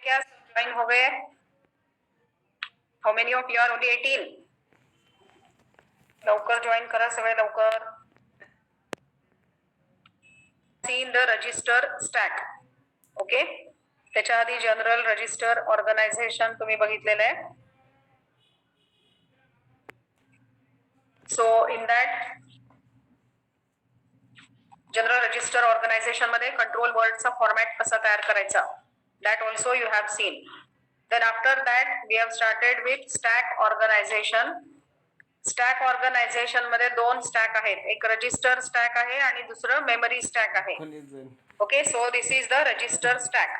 क्या ज्वाइन हो गए? How many of you are only 18? लवकर जॉइन करा सगळे लवकर. Seen the register stack. Okay, त्याच्या आधी जनरल रजिस्टर ऑर्गनायझेशन तुम्ही बघितलेलं आहे. So in that general register organisation मध्ये कंट्रोल वर्डचा फॉर्मॅट कसा तयार करायचा, that also you have seen. Then after that we have started with stack organisation. Stack organisation मध्ये दोन स्टॅक आहेत, एक रजिस्टर स्टॅक आहे आणि दुसरं मेमरी स्टॅक आहे. Okay, so this is the register stack.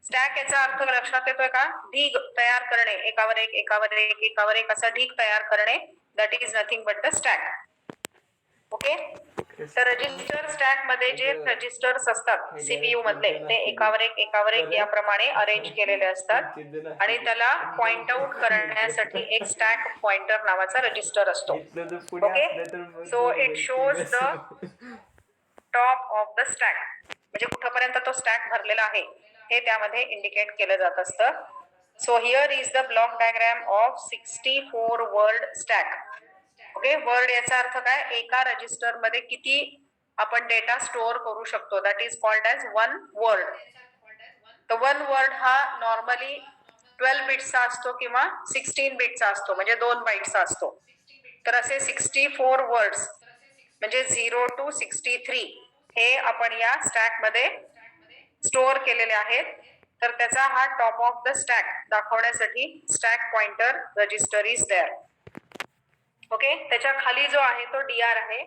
Stack याचा अर्थ लक्षात येतोय का? ढीग तयार करणे, एकावर एक एकावर एक एकावर एक असा ढीग तयार करणे. That is nothing but the stack. Okay, तर रजिस्टर स्टॅक मध्ये जे रजिस्टर्स असतात सीपीयू मधले ते एकावर एक याप्रमाणे अरेंज केलेले असतात आणि त्याला पॉइंट आउट करण्यासाठी एक स्टॅक पॉइंटर नावाचा रजिस्टर असतो. Okay, so it shows the top of the stack, म्हणजे कुठपर्यंत तो स्टॅक भरलेला आहे हे त्यामध्ये इंडिकेट केलं जात असतं. So here is the block diagram of 64 word stack. Okay, word याचा अर्थ काय? एका रजिस्टर मध्ये किती आपण डेटा स्टोअर करू शकतो, that is called as one word. तर वन वर्ड हा नॉर्मली 12 बिट्सचा असतो किंवा 16 बिटचा असतो, म्हणजे 2 बाईटचा असतो. तर असे 64 वर्ड्स म्हणजे 0 to 63 हे आपण या स्टॅक मध्ये स्टोअर केलेले आहेत. तर त्याचा हा टॉप ऑफ द स्टॅक दाखवण्यासाठी stack pointer register is there. Okay, त्याच्या खाली जो आहे तो डीआर आहे,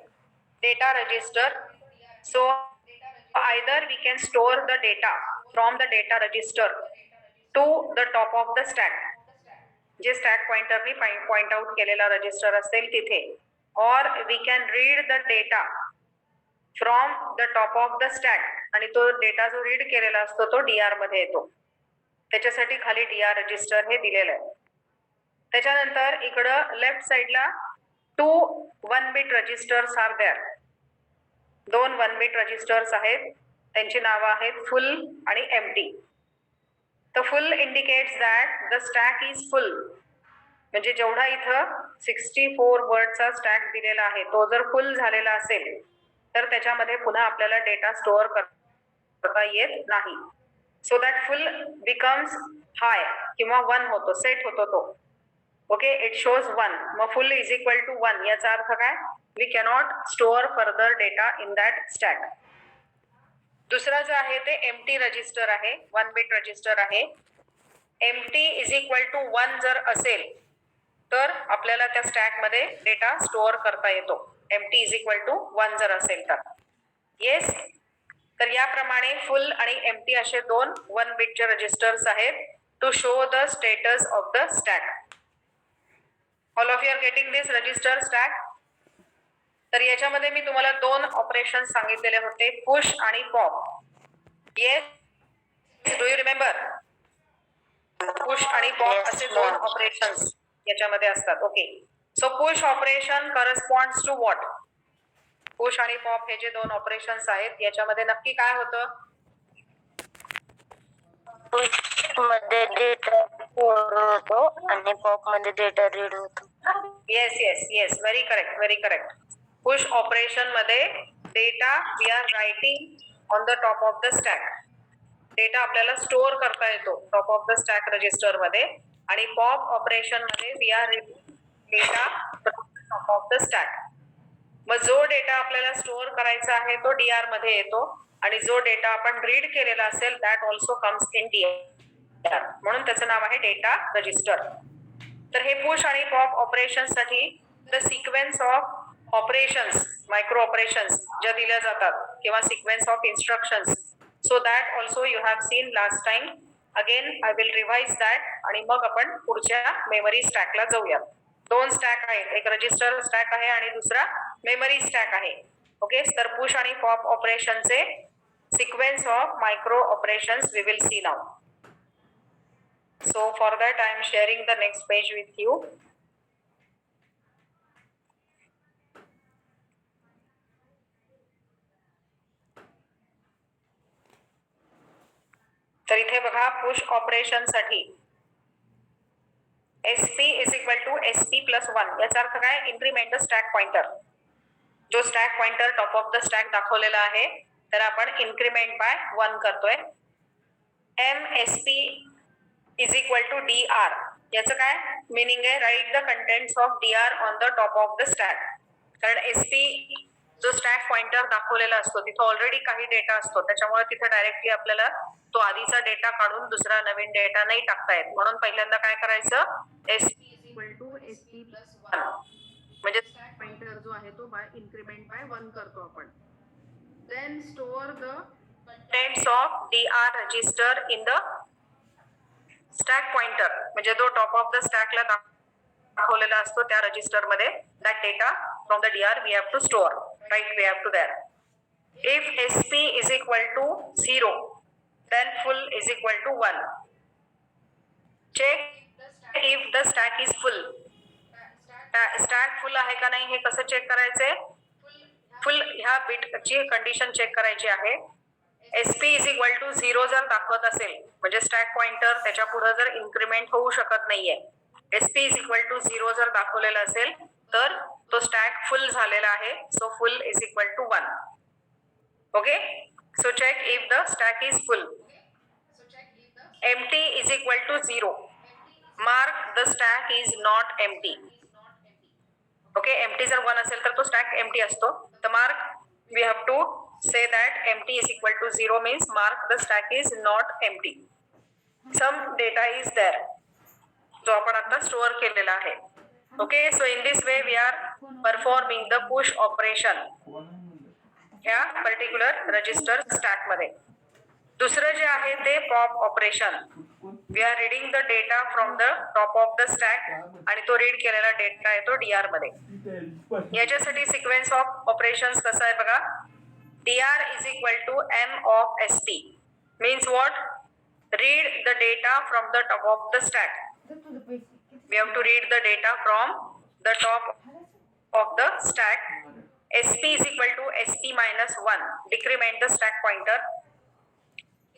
data register. So either we can store the data from the data register to the top of the stack, जे स्टॅक पॉइंटरनी point out केलेला रजिस्टर असेल तिथे, और we can read the data from the top of the stack, आणि तो data जो read केलेला असतो तो डीआर मध्ये येतो. त्याच्यासाठी खाली डीआर रजिस्टर हे दिलेलं आहे. त्याच्यानंतर इकडं लेफ्ट साइडला 2 1 bit registers are there. 2 1 bit registers आहेत, त्यांची नावं आहेत फुल आणि एम्प्टी. तर full indicates that the stack is full, म्हणजे जेवढा इथं 64 वर्डचा स्टॅक दिलेला आहे तो जर फुल झालेला असेल तर त्याच्यामध्ये पुन्हा आपल्याला डेटा स्टोअर करता येत नाही. सो दॅट फुल बिकम्स हाय किंवा 1 होतो, सेट होतो तो. Okay, it shows 1. मग फुल इज इक्वल टू 1 याचा अर्थ काय? We cannot store further data in that stack. दुसरा जो आहे ते एम्प्टी रजिस्टर आहे, 1 बिट रजिस्टर आहे. एम्प्टी इज इक्वल टू 1 जर असेल तर आपल्याला त्या स्टॅक मध्ये डेटा स्टोअर करता येतो. एम्प्टी इज इक्वल टू 1 जर असेल तर. येस, तर याप्रमाणे फुल आणि एम्प्टी असे 2 1 बिटचे रजिस्टर्स आहेत to show the status of the stack. All of you are getting this register stack? तर याच्यामध्ये मी तुम्हाला 2 ऑपरेशन सांगितलेले होते, पुश आणि pop. Yes, do you remember? Push आणि पॉप असे 2 ऑपरेशन्स याच्यामध्ये असतात. Okay, so push operation corresponds to what? Push आणि पॉप हे जे 2 ऑपरेशन्स आहेत याच्यामध्ये नक्की काय होतं? पुश मध्ये डेटा स्टोअर होतो आणि पॉप मध्ये डेटा रीड होतो. Yes yes yes, very correct, very correct. Push operation मध्ये data we are writing on the top of the stack. Data आपल्याला स्टोअर करता येतो top of the stack register मध्ये, आणि पॉप ऑपरेशन मध्ये we are data top of the stack. मग जो data आपल्याला स्टोअर करायचा आहे तो डीआर मध्ये येतो, आणि जो डेटा आपण रीड केलेला असेल that also comes in DR, म्हणून त्याचं नाव आहे डेटा रजिस्टर. तर हे पुश आणि पॉप ऑपरेशन साठी the sequence of operations, micro operations ज्या दिल्या जातात किंवा sequence of instructions, so that also you have scene last time. Again I will revise that, आणि मग आपण पुढच्या मेमरी स्टॅकला जाऊया. 2 स्टॅक आहेत, एक रजिस्टर स्टॅक आहे आणि दुसरा मेमरी स्टॅक आहे. ओके, तर पुश आणि पॉप ऑपरेशनचे sequence of micro operations we will see now. So for that I am sharing the next page with you. तर इथे बघा पुश ऑपरेशन साठी SP is equal to SP plus 1 याचा अर्थ काय इन्क्रीमेंट द स्टॅक पॉइंटर जो stack pointer top of the stack दाखवलेला आहे तर आपण इन्क्रीमेंट बाय 1 करतोय MSP is equal to DR याचं काय मीनिंग आहे right the contents of DR on the top of the stack कारण SP जो स्टॅक पॉइंटर दाखवलेला असतो तिथे ऑलरेडी काही डेटा असतो त्याच्यामुळे तिथे डायरेक्टली आपल्याला तो आधीचा डेटा काढून दुसरा नवीन डेटा नाही टाकता येत म्हणून पहिल्यांदा काय करायचं SP is equal to SP plus 1 म्हणजे स्टॅक पॉइंटर जो आहे तो बाय इन्क्रीमेंट बाय 1 करतो आपण then store the contents of DR register in the stack pointer म्हणजे जो टॉप ऑफ द स्टॅकला दाखवलेला असतो त्या रजिस्टर मध्ये that data from the DR we have to store right we have to there if SP is equal to 0 then full is equal to 1 check if the stack is full stack full आहे का नाही हे कसं check करायचंय फुल ह्या बिटची condition check करायची आहे SP is equal to 0 जर दाखवत असेल म्हणजे स्टॅक पॉइंटर त्याच्या पुढे जर इन्क्रीमेंट होऊ शकत नाहीये SP इज इक्वल टू 0 जर दाखवलेला असेल तर तो स्टॅक फुल झालेला आहे so full is equal to 1 okay so check if the stack is full empty is equal to 0 mark the stack is not empty okay empty जर 1 असेल तर तो stack empty असतो तर mark we have to say that empty is equal to 0 means mark the stack is not empty some data is there जो आपण आता store केलेला आहे okay so in this way we are performing the push operation ह्या particular register stack मध्ये दुसरं जे आहे ते pop operation we are reading the data from the top of the stack आणि तो रीड केलेला डेटा आहे तो DR मध्ये याच्यासाठी सिक्वेन्स ऑफ ऑपरेशन्स कसं आहे बघा DR is equal to M of SP means what read the data from the top of the stack we have to read the data from the top of the stack SP is equal to SP minus 1 decrement the stack pointer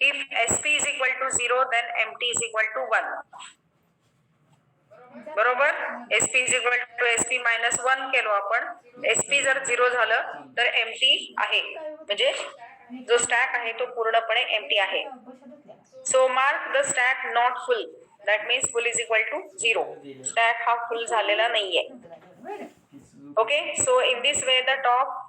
if SP is equal to 0 then empty is equal to 1 बरोबर SP is equal to SP minus 1 केलो आपण SP जर 0 झालं तर empty आहे म्हणजे जो stack आहे तो पूर्णपणे empty आहे so mark the stack not full that means full is equal to 0 stack हा full झालेला नाहीये okay so in this way the top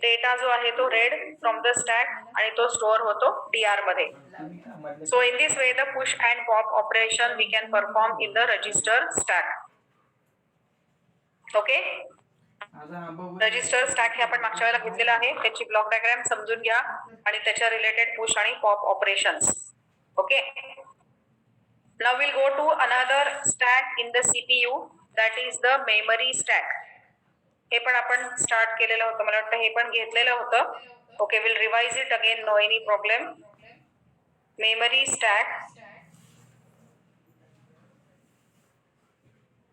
data जो आहे तो रेड फ्रॉम द स्टॅक आणि तो स्टोअर होतो DR मध्ये so in this way the push and pop operation we can perform in the register stack okay register stack हे आपण मागच्या वेळेला घेतलेलं आहे त्याची ब्लॉक डायग्राम समजून घ्या आणि त्याच्या रिलेटेड पुश आणि pop operations okay now will go to another stack in the CPU that is the memory stack हे पण आपण स्टार्ट केलेलं होतं मला वाटतं हे पण घेतलेलं होतं okay will revise it again no any problem memory stack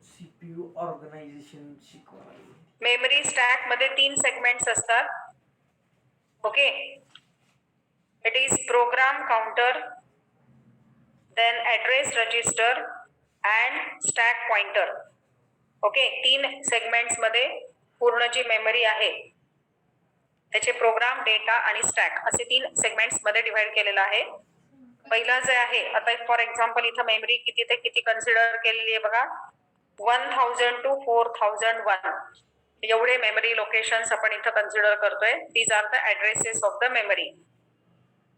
CPU organization शिकवायला मेमरी स्टॅक मध्ये 3 सेगमेंट्स असतात okay it is program counter then address register and stack pointer okay 3 segments मध्ये पूर्ण जी मेमरी आहे त्याचे प्रोग्राम डेटा आणि stack असे 3 segments मध्ये डिवाइड केलेला आहे पहिला जे आहे आता फॉर एक्झाम्पल इथं मेमरी किती ते किती कन्सिडर केलेली आहे बघा 1000 टू 4001 एवढे मेमरी लोकेशन्स आपण इथं कन्सिडर करतोय these are the addresses of the memory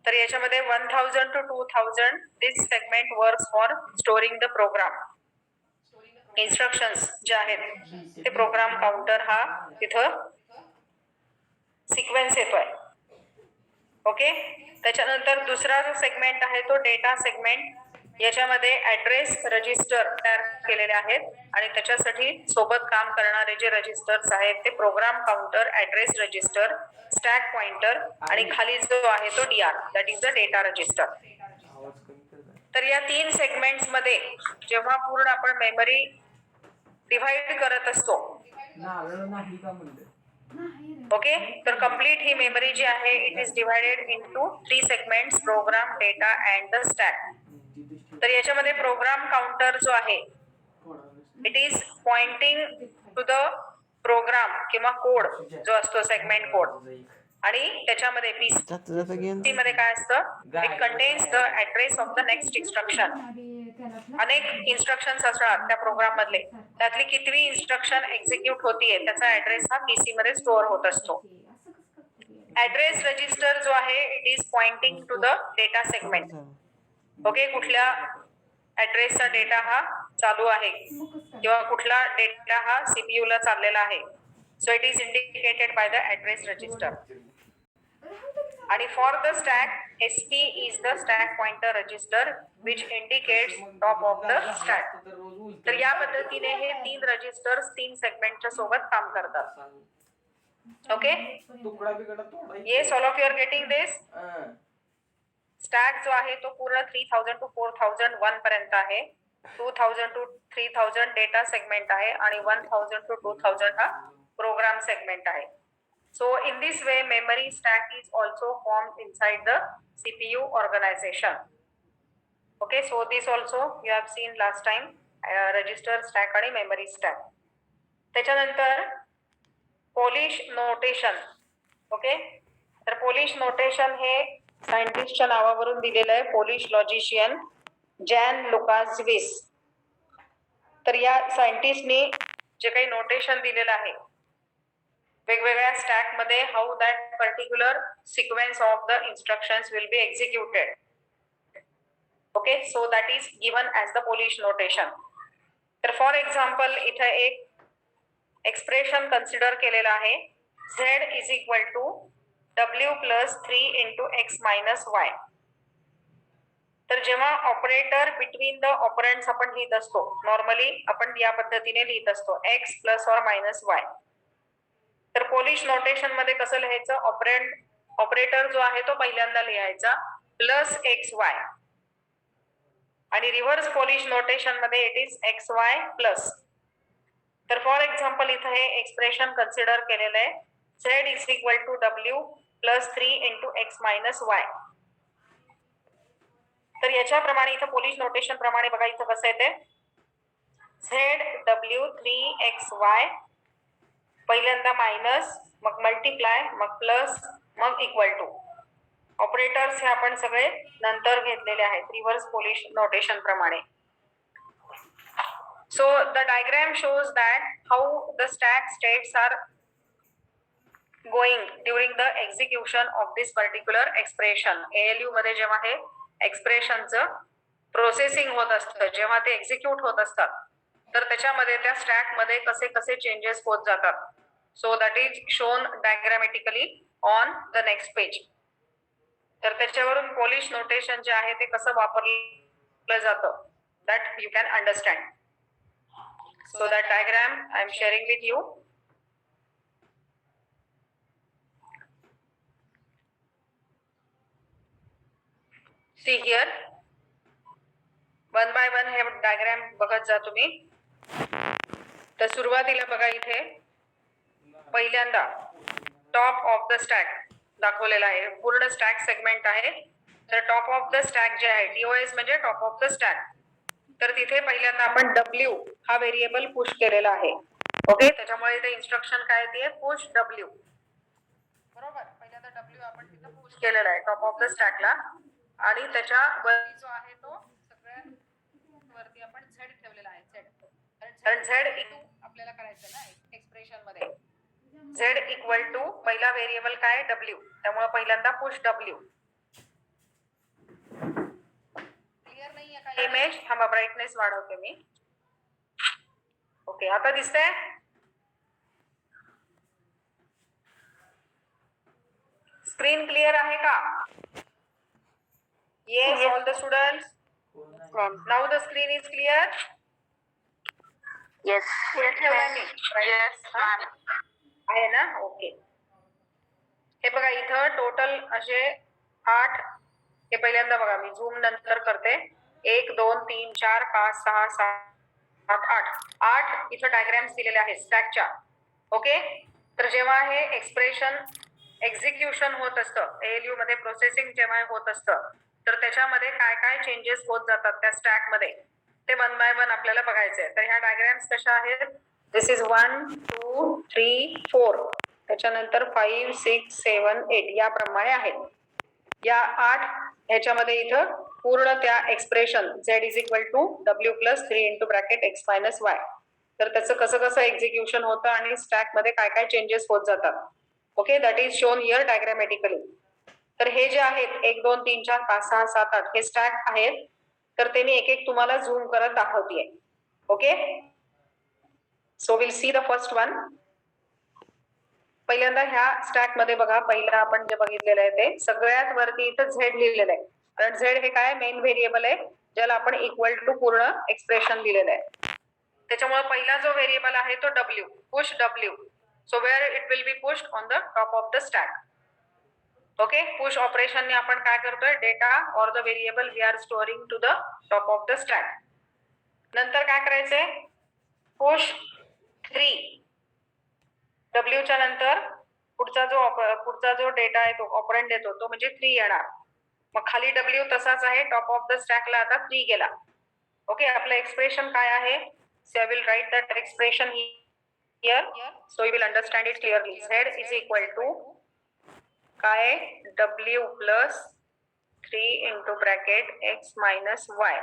तर याच्यामध्ये 1000 to 2000 this segment works for storing the program instructions जे आहेत ते प्रोग्राम काउंटर हा तिथं सिक्वेन्स येतोय ओके त्याच्यानंतर दुसरा जो सेगमेंट आहे तो डेटा सेगमेंट याच्यामध्ये ऍड्रेस रजिस्टर तयार केलेले आहेत आणि त्याच्यासाठी सोबत काम करणारे जे रजिस्टर्स आहेत ते program counter address register stack pointer आणि खाली जो आहे तो DR that is the data register तर या 3 सेगमेंट्स मध्ये जेव्हा पूर्ण आपण मेमरी डिवाइड करत असतो नाही का म्हणलं ओके, तर कम्प्लीट ही मेमरी जी आहे it is divided into 3 segments, program, data and the stack. तर याच्यामध्ये प्रोग्राम काउंटर जो आहे it is pointing to the program किंवा कोड जो असतो सेगमेंट कोड, आणि त्याच्यामध्ये पीसी मध्ये काय असतं, it contains the address of the next instruction. अनेक इन्स्ट्रक्शन्स असतात त्या प्रोग्राम मधले, त्यातली कितवी इन्स्ट्रक्शन एक्झिक्यूट होतीये त्याचा ऍड्रेस हा पीसी मध्ये स्टोअर होत असतो. ऍड्रेस रजिस्टर जो आहे it is pointing to the data segment. Okay, कुठल्या ऍड्रेसचा डेटा हा चालू आहे किंवा कुठला डेटा हा सीपीयू ला चाललेला आहे. So it is indicated by the address register. आणि for the stack SP is the stack pointer register which indicates top of the stack. तर या पद्धतीने हे 3 रजिस्टर्स 3 सेगमेंटच्या सोबत काम करतात. Okay, yes, all of you are getting this. Stack जो आहे तो पूर्ण 3000 टू 4001 पर्यंत आहे. 2000 टू 3000 डेटा सेगमेंट आहे आणि 1000 टू 2000 हा प्रोग्राम सेगमेंट आहे. So in this way memory stack is also formed inside the CPU organization. Okay, so this also you have seen last time, register stack आणि memory stack. त्याच्यानंतर Polish notation. Okay, तर Polish notation हे सायंटिस्टच्या नावावरून दिलेलं आहे, Polish logician Jan लुकासविस. तर या सायंटिस्टनी जे काही नोटेशन दिलेलं आहे वेगवेगळ्या स्टॅक मध्ये, how that particular sequence of the instructions will be executed. Okay, so that is given as the Polish notation. तर फॉर एक्झाम्पल इथे एक एक्सप्रेशन कन्सिडर केलेलं आहे, z is equal to w plus 3 into x minus y. तर जेव्हा operator between the operands आपण लिहित असतो, नॉर्मली आपण या पद्धतीने लिहित असतो x प्लस और मायनस y. तर पोलिश नोटेशन मध्ये कसं लिहायचं, ऑपरेटर जो आहे तो पहिल्यांदा लिहायचा प्लस एक्स वाय, आणि रिव्हर्स पोलिश नोटेशन मध्ये it is x y plus. तर फॉर एक्झाम्पल इथं हे एक्सप्रेशन कन्सिडर केलेलं आहे, z is equal to w plus 3 into x minus y. तर याच्याप्रमाणे इथं पोलिश नोटेशन प्रमाणे बघा इथं कसं येते, ZW 3XY पहिल्यांदा मायनस, मग मल्टिप्लाय, मग प्लस, मग इक्वल टू. ऑपरेटर्स हे आपण सगळे नंतर घेतलेले आहेत रिव्हर्स पोलिश नोटेशन प्रमाणे. So the diagram shows that how the stack states are going during the execution of this particular expression. ALU मध्ये जेव्हा हे एक्सप्रेशनचं प्रोसेसिंग होत असतं, जेव्हा ते एक्झिक्यूट होत असतात, तर त्याच्यामध्ये त्या स्टॅक मध्ये कसे कसे चेंजेस होत जातात. So that is shown diagrammatically on the next page. तर त्याच्यावरून पोलिश नोटेशन जे आहे ते कसं वापरलं जातं that you can understand. So that diagram I am sharing with you. See here, one by one हे diagram बघत जा तुम्ही. तर सुरुवातीला बघा इथे पहिल्यांदा टॉप ऑफ द स्टॅक दाखवलेला आहे, पूर्ण स्टॅक सेगमेंट आहे. तर टॉप ऑफ द स्टॅक जे आहे TOS म्हणजे टॉप ऑफ द स्टॅक. तर तिथे पहिल्यांदा आपण W हा व्हेरिएबल पुश केलेला आहे. ओके, त्याच्यामुळे इथे इन्स्ट्रक्शन काय येते, पुश W. बरोबर, पहिल्यांदा W आपण तिथे पुश केलेला आहे टॉप ऑफ द स्टॅकला, आणि त्याच्या वरती जो आहे तो सगळ्यात वरती आपण Z ठेवलेला आहे. कारण Z इक्वल आपल्याला करायचं ना एक्सप्रेशन मध्ये, Z इक्वल टू पहिला व्हेरिएबल काय W, त्यामुळे पहिल्यांदा पुश W. इमेज थांबा, ब्राईटनेस वाढवते मी. ओके, आता दिसतंय. स्क्रीन क्लिअर आहे का? Yes, all the students. Now the screen is clear. Yes आहे ना? ओके. हे बघा इथं टोटल असे 8, हे पहिल्यांदा बघा मी झूम नंतर करते. 1 2 3 4 5 6 7 8 इथं डायग्राम्स दिलेले आहेत स्टॅकच्या. ओके, तर जेव्हा हे एक्सप्रेशन एक्झिक्युशन होत असतं, ALU मध्ये प्रोसेसिंग जेव्हा होत असतं, तर त्याच्यामध्ये काय काय चेंजेस होत जातात त्या स्टॅक मध्ये, ते 1 बाय 1 आपल्याला बघायचंय. तर ह्या डायग्राम्स कशा आहेत? दिस इज 1 2 3 4, त्याच्यानंतर 5 6 7 8 याप्रमाणे आहेत. या 8 ह्याच्यामध्ये इथं पूर्ण त्या expression z is equal to w plus 3 into bracket x minus y, तर त्याचं कसं कसं एक्झिक्युशन होतं आणि स्टॅक मध्ये काय काय चेंजेस होत जातात. Okay, that is shown here diagrammatically. तर हे जे आहेत 1 2 3 4 5 6 7 8 हे स्टॅक आहेत. तर ते मी एक एक तुम्हाला झूम करत दाखवतेय. Okay, so will see the first one. पहिल्यांदा ह्या स्टॅक मध्ये बघा, पहिला आपण जे बघितलेलं आहे ते सगळ्यात वरती इथं झेड लिहिलेलं आहे. कारण झेड हे काय मेन व्हेरिएबल आहे, ज्याला आपण इक्वल टू पूर्ण एक्सप्रेशन दिलेलं आहे. त्याच्यामुळे पहिला जो व्हेरिएबल आहे तो W, push W. So where it will be pushed on the top of the stack. Okay, push ऑपरेशनने आपण काय करतोय, data or the variable we are storing to the top of the stack. नंतर काय करायचंय, push 3. W च्या नंतर पुढचा जो डेटा आहे तो ऑपरेंड येतो तो म्हणजे 3 येणार. मग खाली W तसाच आहे, टॉप ऑफ द स्टॅकला आता 3 गेला. ओके, आपलं एक्सप्रेशन काय आहे, so I will write that expression here, so you will understand it clearly. Z is equal to काय, W plus 3 into bracket x minus y.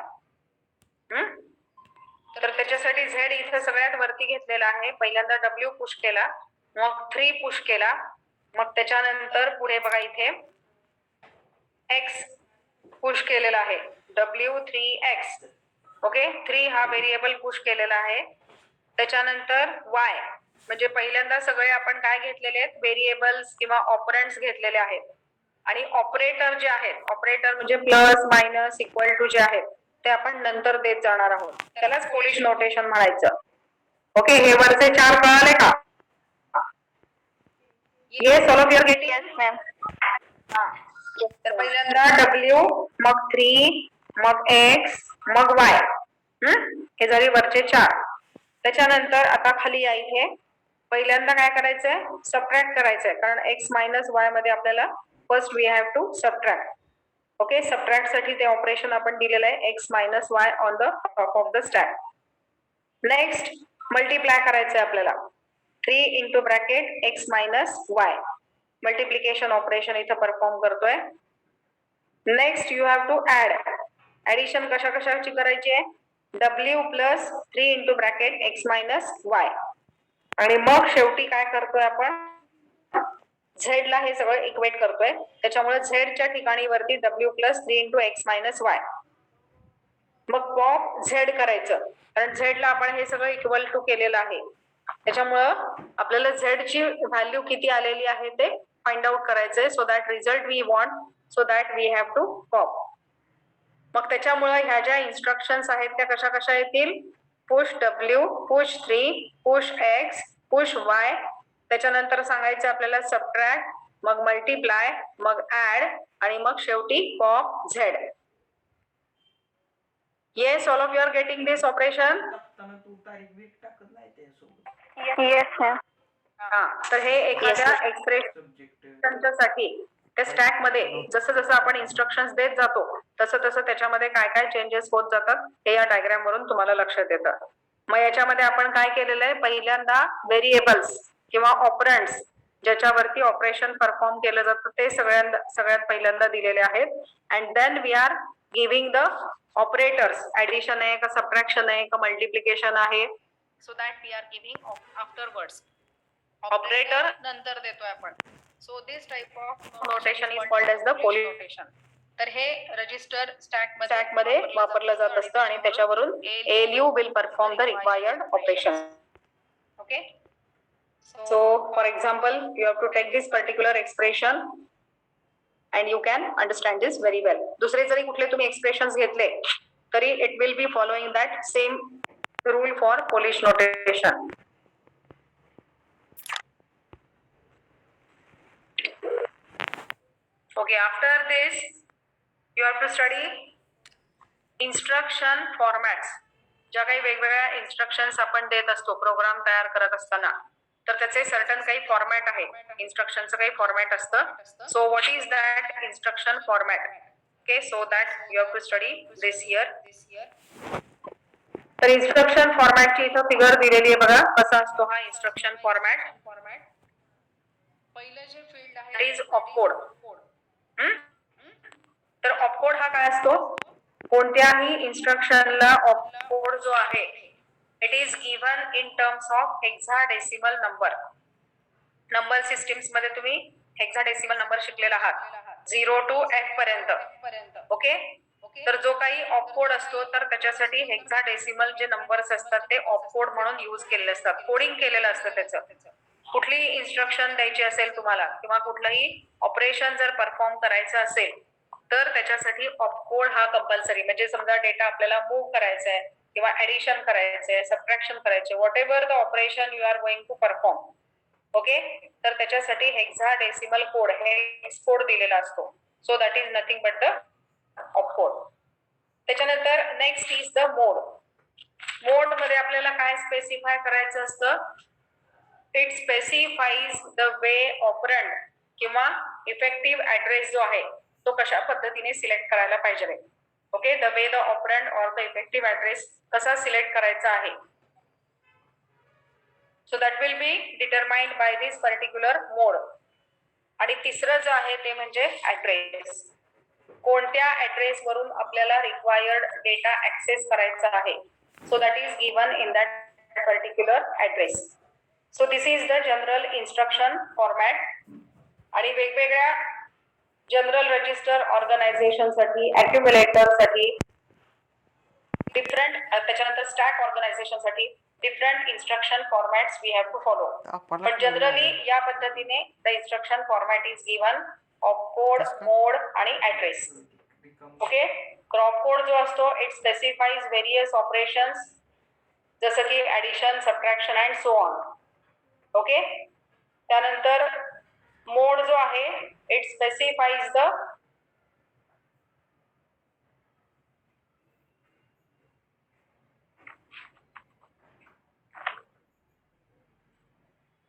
तर त्याच्यासाठी Z इथं सगळ्यात वरती घेतलेला आहे. पहिल्यांदा W पुश केला, मग 3 पुश केला, मग त्याच्यानंतर पुढे बघा इथे x पुश केलेला आहे, W3x. ओके, 3 हा व्हेरिएबल पुश केलेला आहे. त्याच्यानंतर y म्हणजे पहिल्यांदा सगळे आपण काय घेतलेले आहेत, व्हेरिएबल्स किंवा ऑपरंड्स घेतलेले आहेत. आणि ऑपरेटर जे आहेत, ऑपरेटर म्हणजे प्लस मायनस इक्वल टू जे आहेत, ते आपण नंतर देत जाणार आहोत. त्यालाच पोलिश नोटेशन म्हणायचं. ओके, हे वरचे 4 कळाले का? Yes, all of your getting? Yes ma'am. तर पहिल्यांदा W, मग 3, मग x, मग y. हे झाले वरचे 4. त्याच्यानंतर आता खाली या इथे पहिल्यांदा काय करायचंय, सबट्रॅक्ट करायचंय, कारण x मायनस y मध्ये आपल्याला first we have to subtract. Okay, subtract साठी ते ऑपरेशन आपण दिलेलं आहे, x minus y on the top of the stack. Next multiply करायचंय आपल्याला, 3 into bracket x minus y. Multiplication operation इथं परफॉर्म करतोय. Next you have to add. Addition कशा कशाची करायची आहे, W plus 3 into bracket x minus y. आणि मग शेवटी काय करतोय आपण, Z ला हे सगळं इक्वेट करतोय. त्याच्यामुळे Z च्या ठिकाणी वरती W plus 3 into x minus Y. मग पॉप Z करायचं, कारण Z ला आपण हे सगळं इक्वल टू केलेलं आहे. त्याच्यामुळं आपल्याला Z ची व्हॅल्यू किती आलेली आहे ते फाइंड आउट करायचंय, so that result we want, so that we have to pop. मग त्याच्यामुळे ह्या ज्या इन्स्ट्रक्शन्स आहेत त्या कशा कशा येतील, push W, push 3, push x, push y. त्याच्यानंतर सांगायचं आपल्याला सबट्रॅक्ट, मग मल्टिप्लाय, मग ऍड आणि मग शेवटी pop Z. Yes, all of you are getting this operation? टाकताना तू तारीख बीट टाकत नाही त्यासोबत. Yes ma'am. हा, तर हे एखाद्या एक्सप्रेशनच्या साठी त्या स्टॅक मध्ये जसं जसं आपण इन्स्ट्रक्शन्स देत जातो तसं तसं त्याच्यामध्ये काय काय चेंजेस होत जातात हे या डायग्राम वरून तुम्हाला लक्षात येतं. मग याच्यामध्ये आपण काय केलेलं आहे, पहिल्यांदा व्हेरिएबल्स किंवा ऑपरंड्स ज्याच्यावरती ऑपरेशन परफॉर्म केलं जातं ते सगळ्यात पहिल्यांदा दिलेले आहेत. And then we are giving the operators, addition आहे का सबट्रॅक्शन आहे का मल्टिप्लिकेशन आहे, so that we are giving afterwards. Operator नंतर देतोय आपण. So this type of notation is called as the Polish notation. तर हे रजिस्टर स्टॅक मध्ये वापरलं जात असतं आणि त्याच्यावरून ALU will perform the required operation. Okay, so for example you have to take this particular expression and you can understand this very well. दुसरे जरी कुठले तुम्ही एक्सप्रेशन्स घेतले तरी it will be following that same rule for Polish notation. Okay, after this you have to study instruction formats. ज्या काही वेगवेगळ्या instructions आपण देत असतो प्रोग्राम तयार करत असताना, तर त्याचे सर्टन काही फॉर्मॅट आहे, इन्स्ट्रक्शनचं काही फॉर्मॅट असतं. So what is that instruction format? Okay, so that you have to study this year. तर इन्स्ट्रक्शन फॉर्मॅटची इथं फिगर दिलेली आहे बघा, कसा असतो हा इन्स्ट्रक्शन फॉर्मॅट. पहिलं जे फील्ड आहे इज ऑपकोड. तर ऑपकोड हा काय असतो? कोणत्याही इन्स्ट्रक्शनला ऑपकोड जो आहे it is given in terms of hexadecimal number. Number systems मध्ये तुम्ही हेक्साडेसिमल नंबर शिकलेला आहात 0 to F पर्यंत. ओके, तर जो काही ऑपकोड असतो तर त्याच्यासाठी हेक्साडेसिमल जे नंबर्स असतात ते ऑपकोड म्हणून यूज केलेले असतात, कोडिंग केलेलं असतं त्याचं. कुठलीही इन्स्ट्रक्शन द्यायची असेल तुम्हाला किंवा कुठलंही ऑपरेशन जर परफॉर्म करायचं असेल तर त्याच्यासाठी ऑपकोड हा कंपल्सरी. म्हणजे समजा डेटा आपल्याला मूव्ह करायचा आहे किंवा ऍडिशन करायचं आहे, सबट्रॅक्शन करायचे, whatever the operation you are going to perform. Okay, तर त्याच्यासाठी हेक्साडेसिमल कोड, हेक्स कोड दिलेला असतो. So that is nothing but the opcode. त्याच्यानंतर next is the mode. Mode मध्ये आपल्याला काय स्पेसिफाय करायचं असतं? It specifies the way operand किंवा इफेक्टिव्ह ऍड्रेस जो आहे तो कशा पद्धतीने सिलेक्ट करायला पाहिजे. Okay, the way the operand or the effective address कसा सिलेक्ट करायचा आहे. So that will be determined by this particular mode. आणि तिसरं जो आहे ते म्हणजे ऍड्रेस. कोणत्या ऍड्रेस वरून आपल्याला रिक्वायर्ड डेटा ऍक्सेस करायचा आहे. So that is given in that particular address. So this is the general instruction format. आणि वेगवेगळ्या जनरल रजिस्टर ऑर्गनायझेशन साठी, अक्युम्युलेटर साठी डिफरंट, त्याच्यानंतर स्टॅक ऑर्गनायझेशन साठी different instruction formats we have to follow. पण generally या पद्धतीने the instruction format is given opcode, mode आणि ऍड्रेस. ओके, ऑपकोड जो असतो इट स्पेसिफाईज व्हेरियस ऑपरेशन्स जसं की addition, subtraction and so on. Okay, त्यानंतर मोड जो आहे इट स्पेसिफाईज द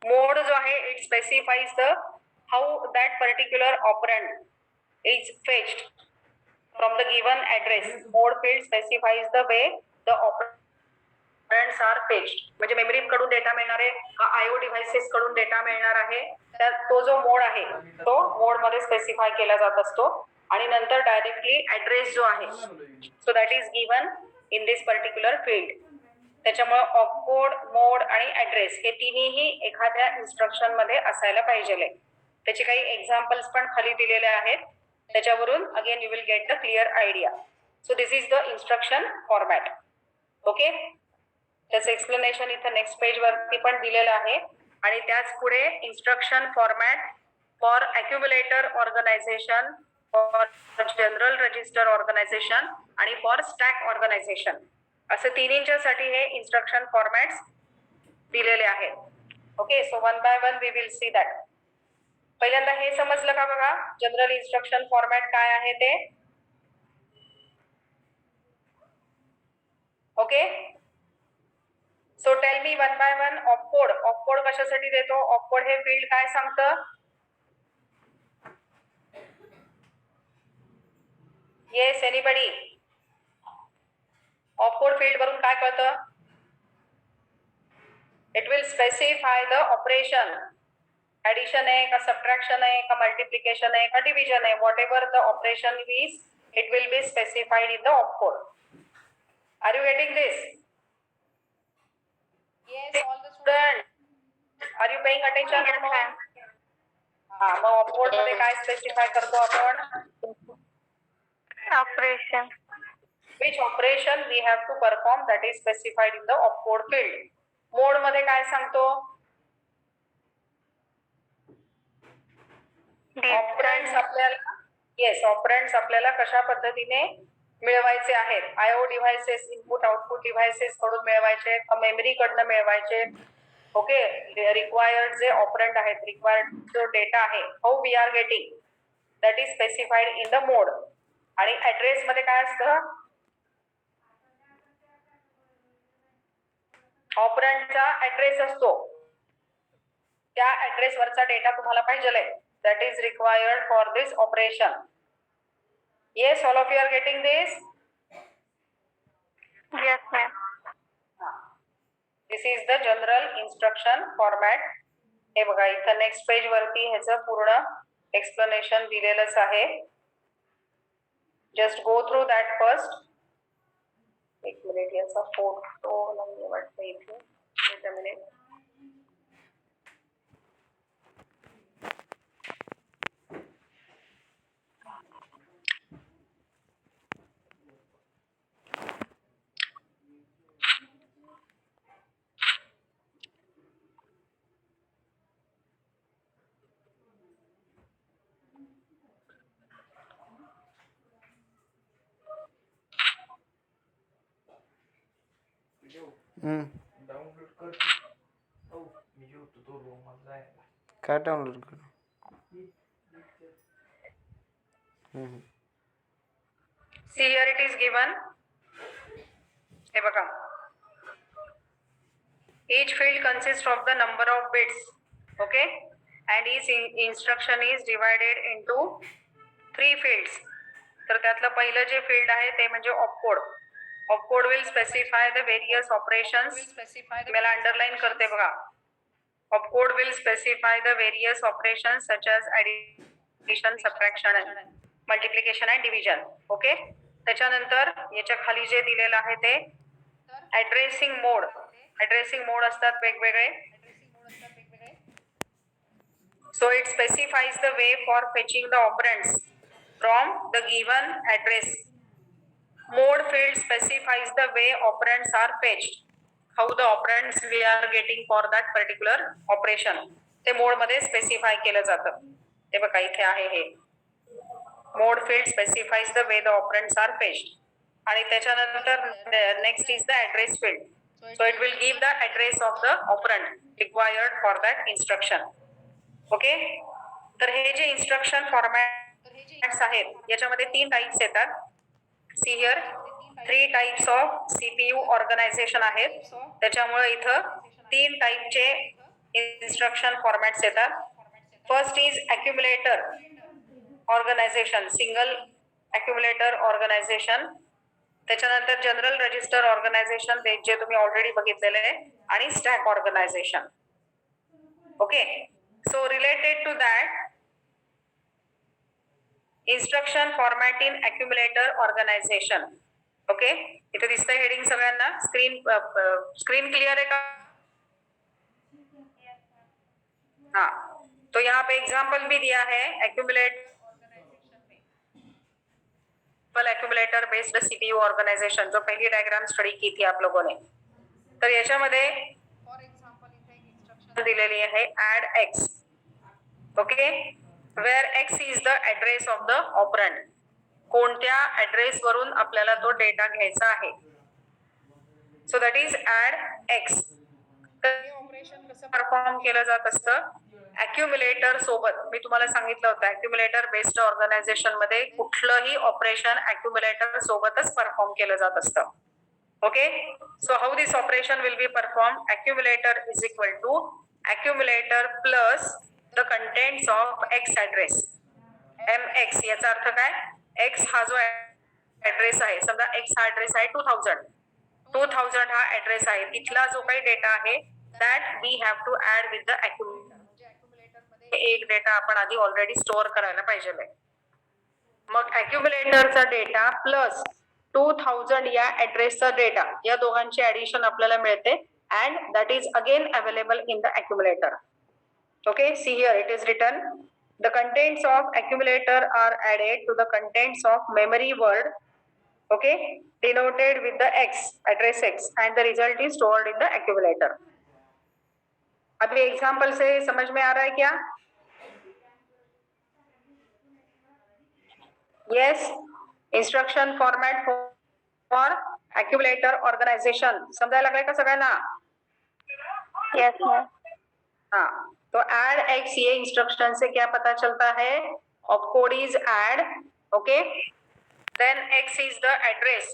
मोड जो आहे it specifies the how that particular operand is fetched from the given address. Mode field specifies the way the operands are fetched. म्हणजे memory कडून data मिळणार आहे का आयओ डिव्हाइसेस कडून डेटा मिळणार आहे, तर तो जो मोड आहे तो मोड मध्ये स्पेसिफाय केला जात असतो. आणि नंतर डायरेक्टली ऍड्रेस जो आहे so that is given in this particular field. त्याच्यामुळे ऑपकोड, मोड आणि ऍड्रेस हे तिन्ही एखाद्या इन्स्ट्रक्शन मध्ये असायला पाहिजे. त्याचे काही एक्झाम्पल्स पण खाली दिलेले आहेत, त्याच्यावरून again you will get the clear idea. So this is the instruction format. Okay, त्याचं एक्सप्लेनेशन इथं नेक्स्ट पेज वरती पण दिलेलं आहे. आणि त्याच पुढे instruction format for accumulator organisation, for general register organisation आणि फॉर स्टॅक ऑर्गनायझेशन असं तिन्हींच्यासाठी हे इन्स्ट्रक्शन फॉर्मॅट्स दिलेले आहेत. Okay, so one by one we will see that. पहिल्यांदा हे समजलं का बघा जनरल इन्स्ट्रक्शन फॉर्मॅट काय आहे ते. Okay, so tell me one by one. Opcode, opcode कशासाठी देतो? ऑपकोड हे फील्ड काय सांगतं? Yes, anybody? ऑपकोड फील्ड वरून काय कळतं? It will specify the operation. Addition आहे का सबट्रॅक्शन आहे का मल्टिप्लिकेशन आहे का डिव्हिजन आहे, whatever the operation is it will be specified in the opcode. Are you getting this? Yes, all the student are you paying attention? हा, मग opcode मध्ये काय स्पेसिफाय करतो आपण? Operation. Which operation we have to perform that is specified in the opcode field. मोड मध्ये काय सांगतो? Operands आपल्याला, येस, ऑपरंड्स आपल्याला कशा पद्धतीने मिळवायचे आहेत. IO devices, input output devices कडून मिळवायचे का मेमरी कडनं मिळवायचे. ओके, रिक्वायर्ड जे ऑपरंड आहेत, रिक्वायर्ड जो डेटा आहे, how we are getting that is specified in the mode. आणि ऍड्रेस मध्ये काय असतं? ऑपरंडचा ऍड्रेस असतो. त्या ऍड्रेस वरचा डेटा तुम्हाला पाहिजे that is required for this operation. Yes, all of you are getting this. Yes, ma'am. This is the general instruction format. हे बघा इथं नेक्स्ट पेज वरती ह्याचं पूर्ण एक्सप्लेनेशन दिलेलंच आहे. Just go through that first. एक मिनिट, याचा फोटो नाही वाटतं इथे. Weight a minute. डाउनलोड कर. हो, मी जेवतो तो रूम जायला. काय डाउनलोड करू? See here it is given. हे बघा. Each field consists of the number of bits, okay, and each instruction is divided into 3 fields. तर त्यातलं पहिलं जे field आहे ते म्हणजे opcode. Opcode will specify the various operations. मला अंडरलाइन करते बघा. Opcode will specify the various operations such as addition, subtraction, multiplication and division. Okay. त्याच्यानंतर याच्या खाली जे दिलेलं आहे ते ऍड्रेसिंग मोड. ऍड्रेसिंग मोड असतात वेगवेगळे. So it specifies the way for fetching the operands from the given address. Mode field specifies the way operands are fetched. How the operands we are getting for that particular operation. ते मोड मध्ये specify केलं जातं. ते बघा इथे आहे हे. Mode field specifies the way the operands are fetched. आणि त्याच्यानंतर next is the address field. So it will give the address of the operand required for that instruction. Okay. तर हे जे instruction formats आहेत याच्यामध्ये 3 टाइप्स येतात. See here 3 types of CPU organization आहेत. त्याच्यामुळे इथं 3 टाइपचे instruction formats येतात. First is accumulator organization, single accumulator organization. त्याच्यानंतर जनरल रजिस्टर ऑर्गनायझेशन जे तुम्ही ऑलरेडी बघितलेले आहे आणि stack organization. Okay. So related to that instruction format in accumulator organization. Okay. इथे दिसतंय हेडिंग सगळ्यांना. स्क्रीन क्लियर है का? हाँ. तो यहाँ पे एग्जाम्पल भी दिया है एक्यूमुलेटर बेस्ड सीपीयू ऑर्गेनाइजेशन, जो पहली डायग्राम स्टडी की थी आप लोगों ने. तर याच्यामध्ये फॉर एग्जांपल इथे एक इन्स्ट्रक्शन दिलेली आहे add x. Okay. Where x is the address of the operand. कोणत्या ऍड्रेस वरून आपल्याला तो डेटा घ्यायचा आहे. So that is add x. तर हे ऑपरेशन कसं परफॉर्म केलं जात असतं अक्युमुलेटर सोबत. मी तुम्हाला सांगितलं होतं अक्युमुलेटर बेस्ड ऑर्गनायझेशन मध्ये कुठलंही ऑपरेशन अक्युमुलेटर सोबतच परफॉर्म केलं जात असतं. Okay. So how this operation will be perform. Accumulator is equal to accumulator plus the contents of x address. mx याचा अर्थ काय. एक्स हा जो ऍड्रेस आहे, समजा एक्स हा ऍड्रेस आहे 2000 हा ऍड्रेस आहे. तिथला जो काही डेटा आहे that we have to add with the accumulator. एक डेटा आपण आधी ऑलरेडी स्टोअर करायला पाहिजे. मग अक्युमुलेटरचा डेटा प्लस 2000 या ऍड्रेसचा डेटा, या दोघांची ऍडिशन आपल्याला मिळते and that is again available in the accumulator. Okay. See here it is written the contents of accumulator are added to the contents of memory word. Okay. Denoted with the x address x and the result is stored in the accumulator. अभी example से समझ में आ रहा है क्या? Yes, instruction format for accumulator organization. समजायला लागलाय का सगळ्यांना? Yes, ma'am. हाँ. तो add x ये इंस्ट्रक्शन से क्या पता चलता है? Opcode is add. Okay. Then x is the address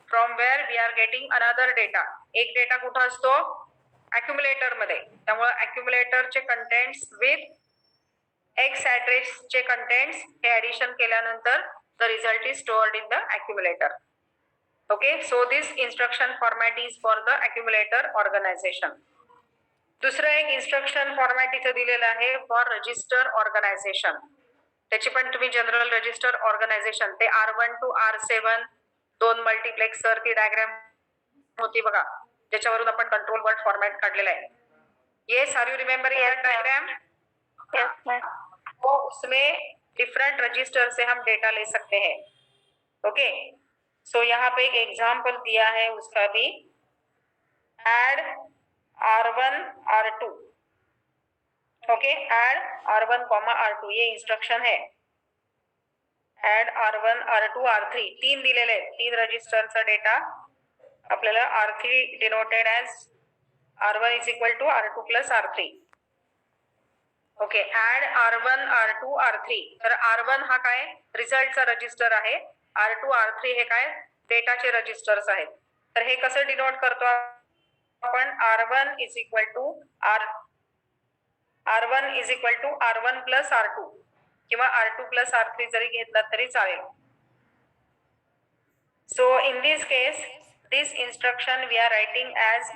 from where we are getting another data. एक डेटा कुठं असतो? अक्युमुलेटर मध्ये. त्यामुळे अक्युमुलेटरचे कंटेंट्स विथ एक्स ऍड्रेसचे कंटेंट्स हे ऍडिशन केल्यानंतर the result is stored in the accumulator. Okay, so this instruction format is for the accumulator organization. दुसरं एक इन्स्ट्रक्शन फॉर्मॅट इथे दिलेलं आहे फॉर रजिस्टर ऑर्गनायझेशन. त्याची पण तुम्ही जनरल रजिस्टर ऑर्गनायझेशन ते R1 to R7 दोन मल्टिप्लेक्सर ती डायग्राम होती बघा, ज्याच्यावरून आपण कंट्रोल वर्ड फॉर्मॅट काढलेला है. Yes, are you remembering that diagram? Yes ma'am. वो उसमें डिफरेंट रजिस्टर से हम डेटा ले सकते हैं. ओके, सो यहाँ पे एक एग्जाम्पल दिया है उसका भी. Add R1 R2. Okay, add R1, R2 ये इंस्ट्रक्शन है. एड R1 R2 R3 तीन दिलेले आहेत. तीन रजिस्टरचा डेटा आपल्याला R3 denoted as R1 is equal to R2 plus R3. Okay, add R1 R2 R3. तर R1 हा काय रिझल्टचा रजिस्टर आहे, R2 R3 हे काय डेटाचे रजिस्टर्स आहेत. तर हे कसं डिनोट करतो आपण? R1 is equal to R1 plus R2 किंवा R2 प्लस R3 जरी घेतला तरी चालेल. So in this case this instruction we are writing as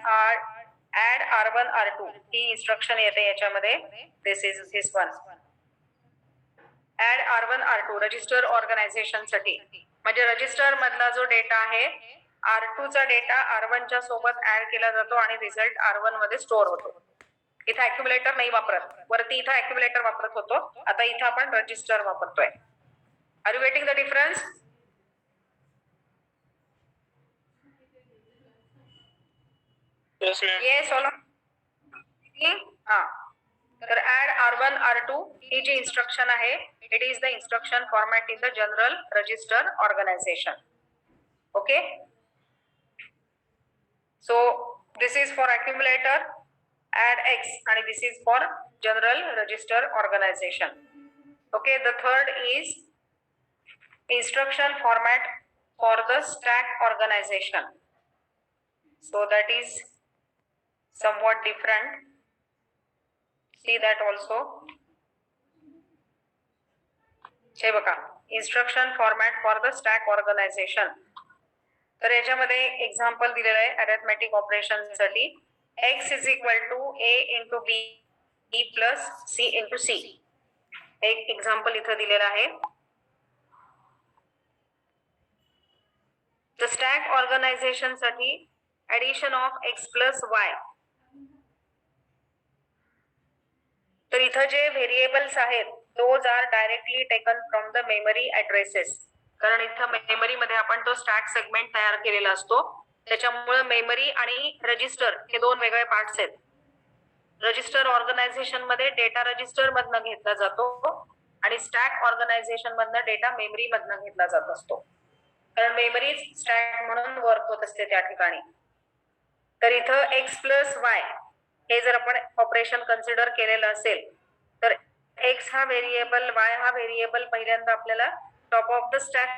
add R1 R2 ही इंस्ट्रक्शन येते याच्यामध्ये. This is this one. Add R1 R2 register organisation साठी, म्हणजे रजिस्टर मधला जो डेटा आहे R2 चा डेटा R1 च्या सोबत ऍड केला जातो आणि रिझल्ट R1 मध्ये स्टोअर होतो. इथे अक्युमुलेटर नाही वापरत, वरती इथे अक्युमुलेटर वापरत होतो, आता इथे आपण रजिस्टर वापरतोय. Are you getting the difference? Yes all. हा, तर ऍड R1 R2 ही जी इंस्ट्रक्शन आहे it is the instruction format in the general register organization. Okay, so this is for accumulator add X and this is for general register organization. Okay, the third is instruction format for the stack organization. So that is somewhat different. See that also. हे बघा, instruction format for the stack organization. तर याच्यामध्ये example दिलेलं आहे arithmetic operation साठी. X is equal to A into B plus C into C. एक example इथं दिलेलं आहे. The stack organization साठी addition of X plus Y. तर इथं जे व्हेरिएबल्स आहेत those are directly taken from the memory addresses. कारण इथं मेमरी मध्ये आपण तो स्टॅक सेगमेंट तयार केलेला असतो, त्याच्यामुळे मेमरी आणि रजिस्टर हे दोन वेगळे पार्ट्स आहेत. रजिस्टर ऑर्गनायझेशन मध्ये डेटा रजिस्टर मधनं घेतला जातो आणि स्टॅक ऑर्गनायझेशन मधनं डेटा मेमरी मधनं घेतला जात असतो, कारण मेमरी स्टॅक म्हणून वर्क होत असते त्या ठिकाणी. तर इथं X प्लस Y हे जर आपण ऑपरेशन कन्सिडर केलेलं असेल तर X हा व्हेरिएबल, Y हा व्हेरिएबल पहिल्यांदा आपल्याला टॉप ऑफ द स्टॅक